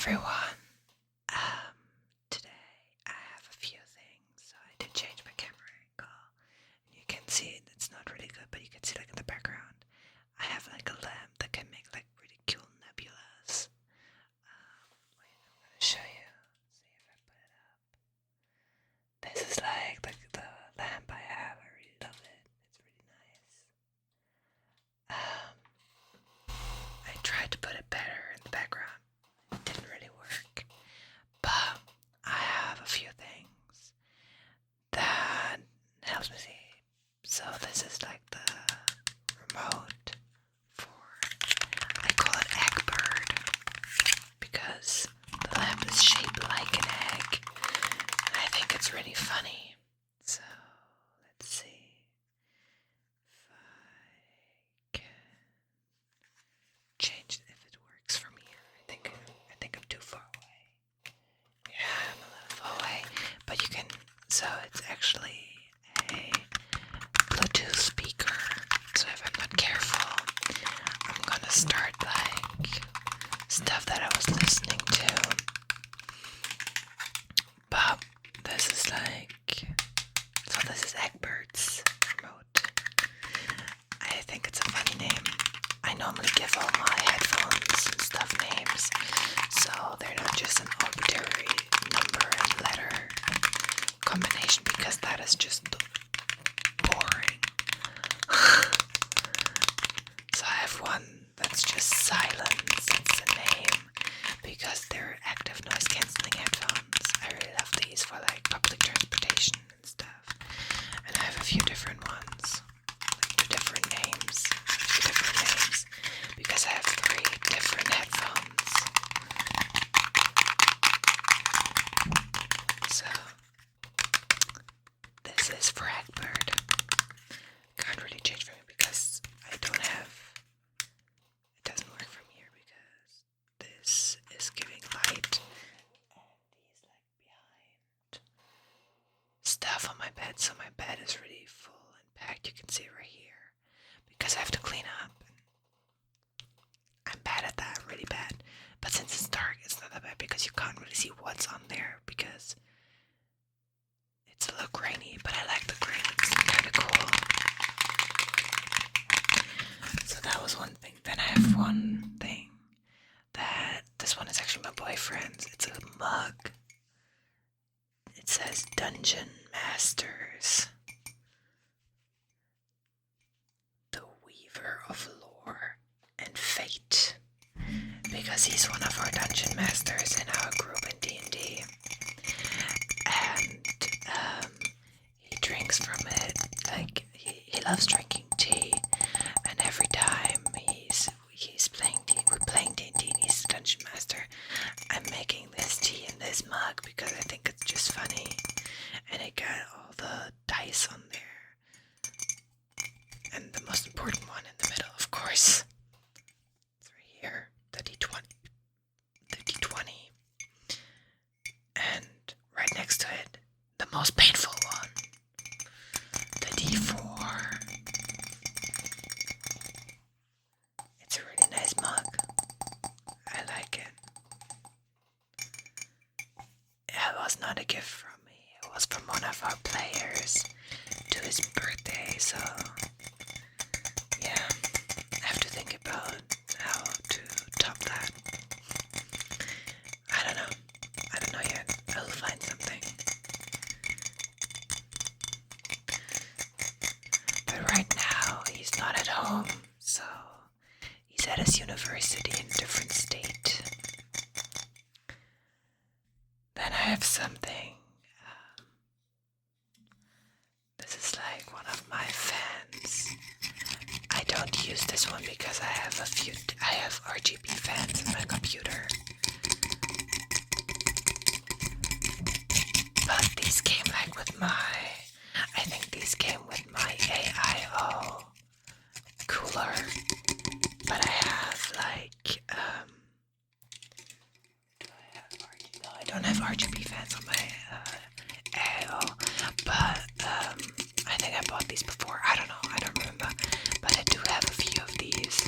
everyone. Today I have a few things. So I did change my camera angle. You can see it's not really good, but you can see like in the background. I have like a lamp that can make like really cool nebulas. Wait, I'm gonna show you. See if I put it up. This is like the lamp I have. I really love it. It's really nice. I tried to put it better in the background. It didn't really work. But I have a few things that helps me see. So this is like the remote for, I call it Egg Bird because the lamp is shaped like an egg. And I think it's really funny. So let's see if I can change if it works from here. I think I'm too far away. Yeah, I'm a little far away. But you can, so it's actually a Bluetooth speaker. So if I'm not careful, I'm gonna start like stuff that I was listening to. But this is like, so this is Eggbird's remote. I think it's a funny name. I normally give all my headphones and stuff names, so they're not just an arbitrary number and letter combination, because that is just boring. So I have one that's just silence, that's the name, because they're active noise cancelling headphones. I really love these for like public transportation and stuff. And I have a few different ones, like two different names, because I have 3 different headphones. So this is for Egbird. Can't really change from it because I don't have, it doesn't work from here because this is giving light and he's like behind stuff on my bed, so my bed is really full and packed. You can see it right here because I have to clean up. I'm bad at that, really bad. But since it's dark, it's not that bad because you can't really see what's on there because it's a little grainy, but I like the grain. It's kind of cool. So that was one thing. Then I have one thing that, this one is actually my boyfriend's. It's a mug. It says Dungeon Masters, the Weaver of Lore and Fate, because he's one of our dungeon masters in our group in D&D, and he drinks from it. Like he loves drinking tea, and every time he's playing we're playing D&D and he's the dungeon master, I'm making this tea in this mug because I think it's just funny, and it got all the dice on there, and the most important one in the middle, of course. Here, the D20, and right next to it, the most painful one, the D4. It's a really nice mug. I like it. It was not a gift from me. It was from one of our players to his birthday, so yeah, I have to think about how to top that. I don't know yet. I'll find something. But right now he's not at home, so he's at his university in a different state. Then I have something. This is like one of my fans. I don't use this one because I have RGB fans in my computer. But these came like with I think these came with my AIO cooler. But I have like, do I have RGB? No, I don't have RGB fans on my AIO. But I think I bought these before. I don't know. I don't remember. But I do have a few of these.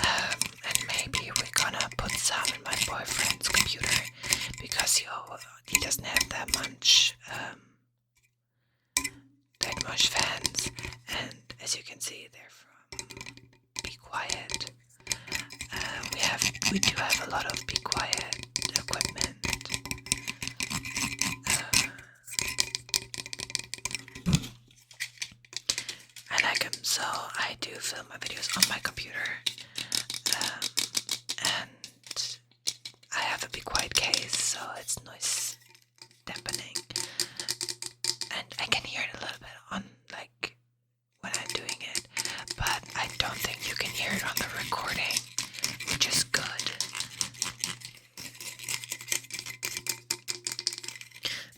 And maybe we're gonna put some in my boyfriend's computer. do have a lot of be quiet equipment. I like them, so I do film my videos on my computer. And I have a be quiet case, so it's noise dampening. And I can hear it a little bit on like when I'm doing it, but I don't think you can hear it on the recording, which is good.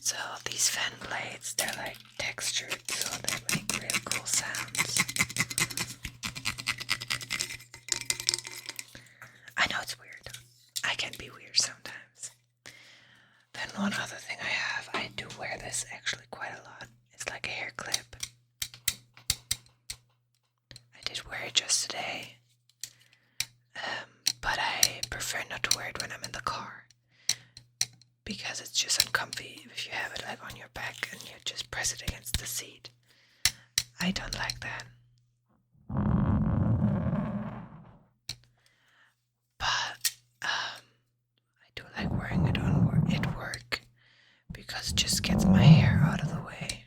So these fan blades, they're like textured, so they make real cool sounds. I know it's weird. I can be weird sometimes. Then one other thing I do wear this actually quite a lot. It's like a hair clip. I did wear it just today, but I prefer not to wear it when I'm in the car because it's just uncomfy if you have it like on your back and you just press it against the seat. I don't like that. But I do like wearing it at work because it just gets my hair out of the way.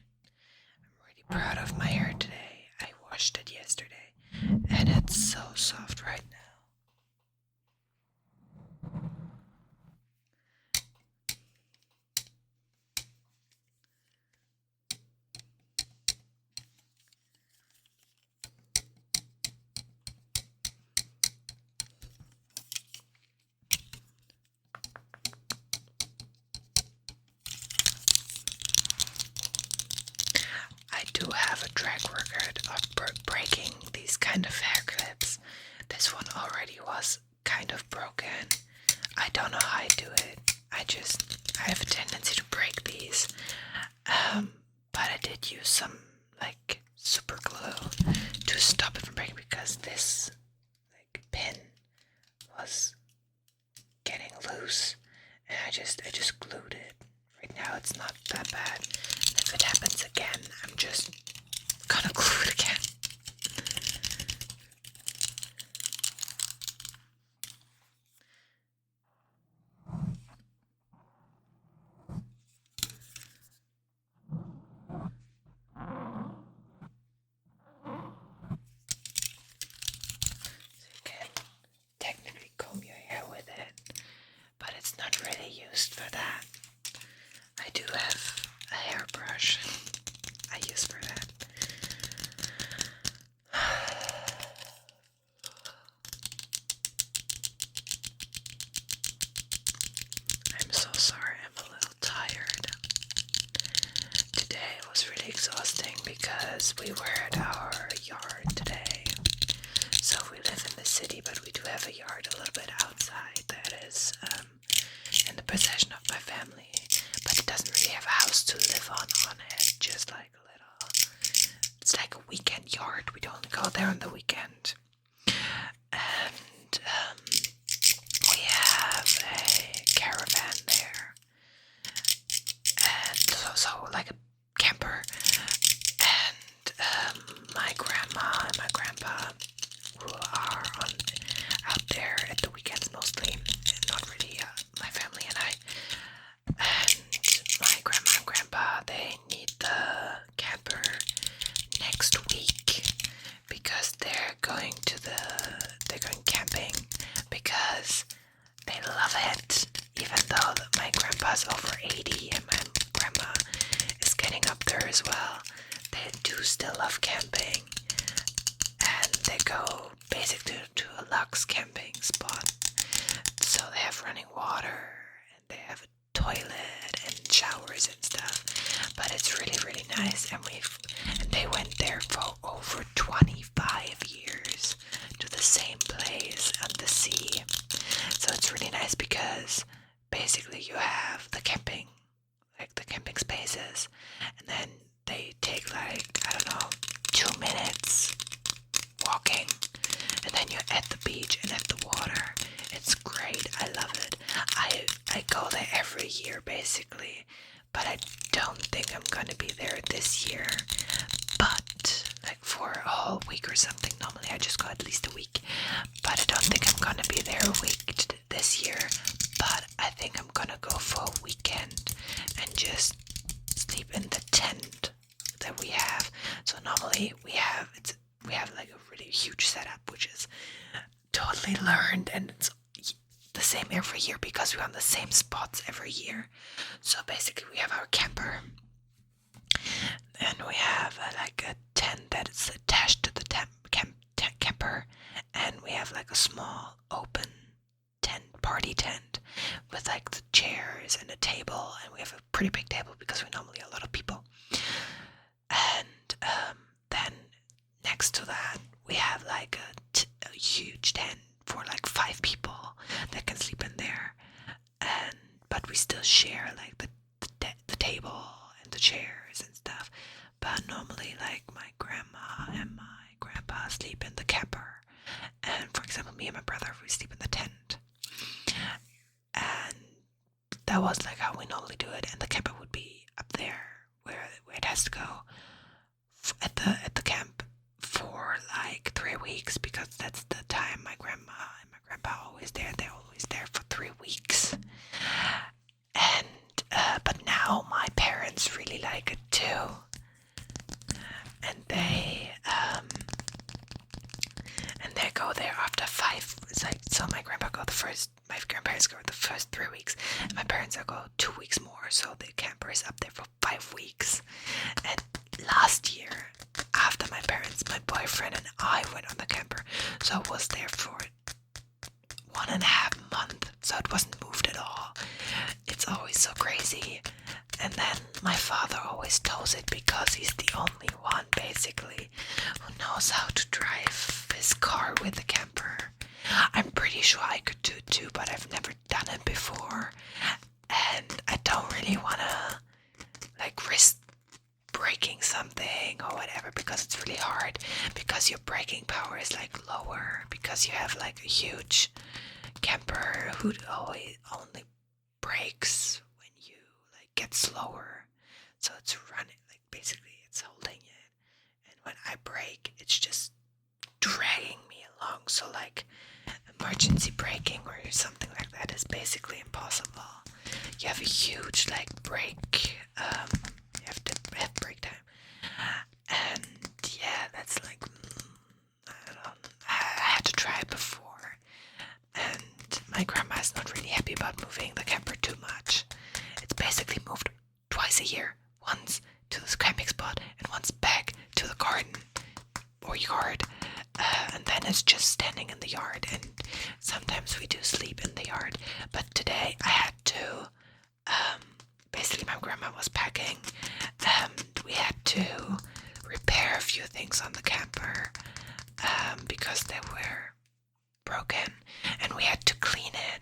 I'm really proud of my hair today. I washed it yesterday and it's so soft right now. I do have a track record of breaking these kind of hair clips. This one already was kind of broken. I don't know how I do it. I have a tendency to break these. But I did use some like super glue to stop it from breaking because this like pin was getting loose and I just glued it. Right now it's not that bad. If it happens again, I'm just gonna glue it again. So you can technically comb your hair with it, but it's not really used for that. I do have a hairbrush I use for that. I'm so sorry, I'm a little tired. Today was really exhausting because we were at our yard today. So we live in the city, but we do have a yard a little bit outside that is in the possession of my family. But it doesn't really have a house to live on it, just like a little, it's like a weekend yard. We don't go there on the weekend. And we have a caravan there. And so like a camper. And my grandma and my grandpa, who are out there at the weekends mostly, and not really my family and I. And my grandma and grandpa, they need the camper next week because they're going camping because they love it. Even though my grandpa's over 80 and my grandma is getting up there as well, they do still love camping. And they go basically to a luxe camping spot. So they have running water and they have a toilet and showers and stuff. But it's really, really nice. And they went there for over 25 years to the same place on the sea. So it's really nice because basically you have the camping spaces, and then they take like, I don't know, 2 minutes walking, and then you're at the beach and at the water. It's great. I love it. I go there every year basically, but I don't think I'm gonna be there this year. But like for a whole week or something. Normally I just go at least a week, but I don't think I'm gonna be there a week this just sleep in the tent that we have. So normally we have like a really huge setup, which is totally learned, and it's the same every year because we're on the same spots every year. So basically we have our camper, and we have like a tent that is attached to the camper, and we have like a small open party tent with like the chairs and a table, and we have a pretty big table because we're normally a lot of people. And then next to that we have like a huge tent for like 5 people that can sleep in there, and but we still share like the table and the chairs and stuff. But normally like my grandma and my grandpa sleep in the camper, and for example me and my brother, we sleep in the tent. And that was like how we normally do it, and the camper would be up there where it has to go at the camp for like 3 weeks, because that's the time my grandma and my grandpa are always there. They're always there for 3 weeks. And but now my parents really like it too, and they go there after 5. It's like, so my grandparents go the first 3 weeks, and my parents go 2 weeks more. So the camper is up there for 5 weeks. And last year, after my parents, my boyfriend and I went on the camper, so I was there for 1.5 months. So it wasn't moved at all. It's always so crazy. And then my father always tows it because he's the only one basically who knows how to drive his car with the camper. I'm pretty sure I could do it too, but I've never done it before, and I don't really wanna like risk breaking something or whatever, because it's really hard, because your braking power is like lower because you have like a huge camper who only brakes when you like get slower. So it's running, like basically it's holding it, and when I brake it's just dragging me along. So like emergency braking or something like that is basically impossible. You have a huge like brake, you have to have brake time, and yeah, that's like I had to try it before, and my grandma's not really happy about moving the camper too much. It's basically moved twice a year, once to the camping spot and once back to the garden or yard, and then it's just standing in the yard, and sometimes we do sleep in the yard. But today I had to, basically my grandma was packing, and we had to repair a few things on the camper, because they were broken, and we had to clean it.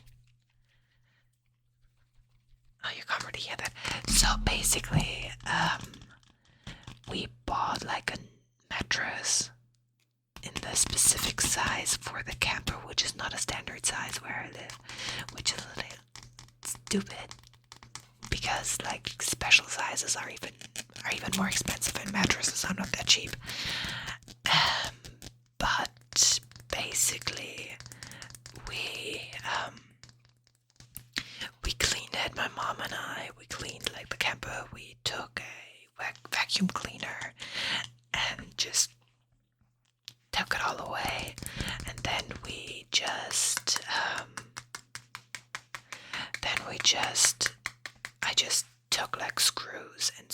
Oh, you can't really hear that. So basically, we bought like a mattress in the specific size for the camper, which is not a standard size where I live, which is a little stupid, because like special sizes are even more expensive, and mattresses are not that cheap. But basically we cleaned it, my mom and I, we cleaned like the camper. We took a vacuum cleaner and just took it all away, and then we just I just took like screws and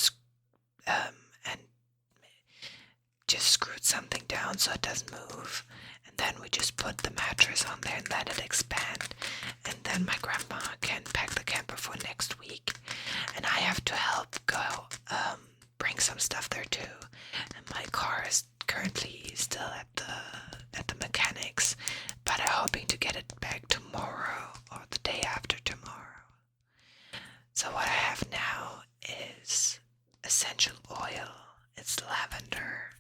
just screwed something down so it doesn't move, and then we just put the mattress on there and let it expand, and then my grandma can pack the camper for next week, and I have to help go bring some stuff there too. And my car is currently still at the mechanics, but I'm hoping to get it back tomorrow or the day after tomorrow. So what I have now is essential oil. It's lavender.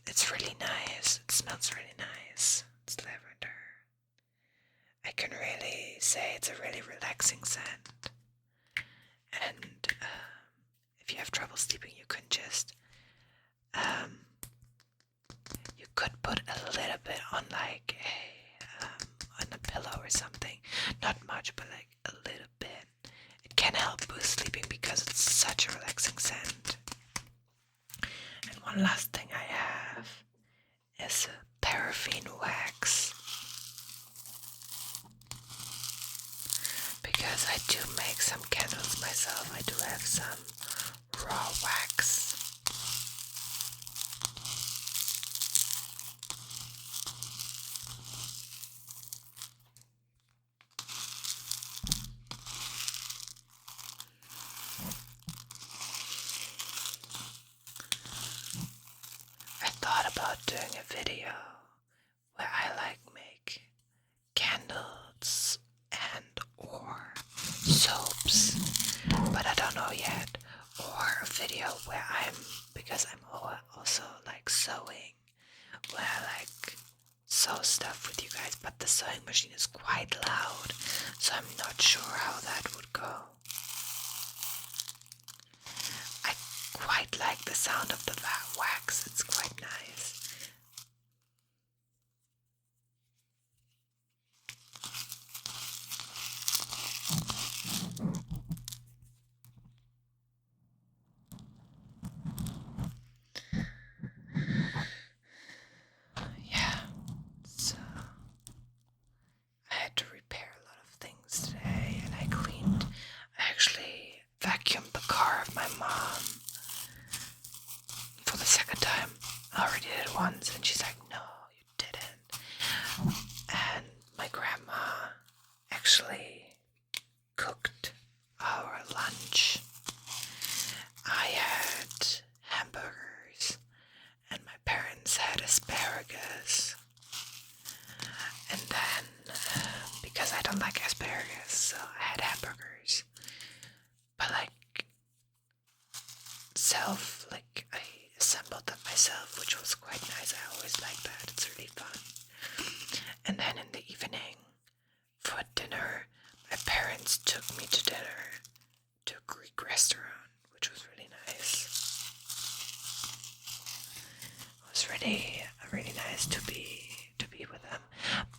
It's really nice. It smells really nice. It's lavender. I can really say it's a really relaxing scent. And if you have trouble sleeping, you can just you could put a little bit on like on a pillow or something. Not much, but like a little bit. I do make some candles myself. I do have some raw wax. I thought about doing a video where I make candles and or soaps, but I don't know yet. Or a video where because I'm also like sewing, where I sew stuff with you guys, but the sewing machine is quite loud, so I'm not sure how that would go. I quite like the sound of the wax, it's quite nice. Yeah, so I had to repair a lot of things today, and I actually vacuumed the car of my mom for the second time. I already did it once, and she's like, no, you didn't. And my grandma actually cooked our lunch. I had hamburgers, and my parents had asparagus. And then, because I don't like asparagus, so I had hamburgers. But I assembled them myself, which was quite nice. I always like that, it's really fun. And then in the evening, for dinner, my parents took me to dinner to a Greek restaurant, which was really nice. It was really nice to be with them.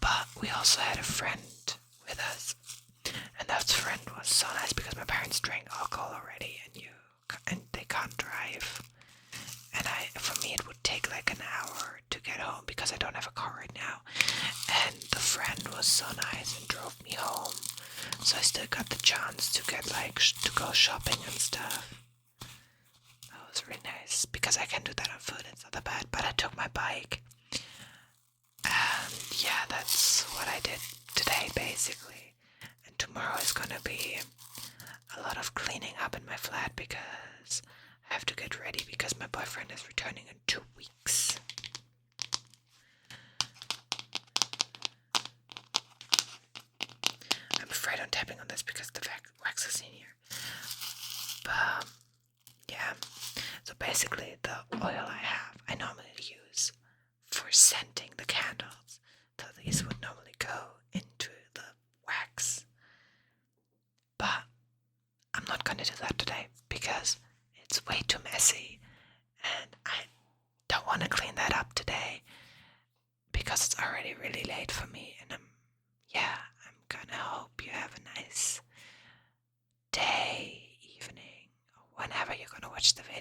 But we also had a friend with us, and that friend was so nice because my parents drank alcohol already, and they can't drive. And for me it would take like an hour to get home because I don't have a car right now. And the friend was so nice and drove me home, so I still got the chance to get to go shopping and stuff. That was really nice because I can do that on foot. It's not that bad. But I took my bike, and yeah, that's what I did today basically. And tomorrow is gonna be a lot of cleaning up in my flat because I have to get ready because my boyfriend is returning in 2 weeks. I'm afraid I'm tapping on this because the wax is in here. But yeah, so basically the oil I normally use for scenting the candles. So these would normally go into the wax. But I'm not gonna do that today because it's way too messy and I don't want to clean that up today because it's already really late for me, and I'm gonna hope you have a nice day, evening, or whenever you're gonna watch the video.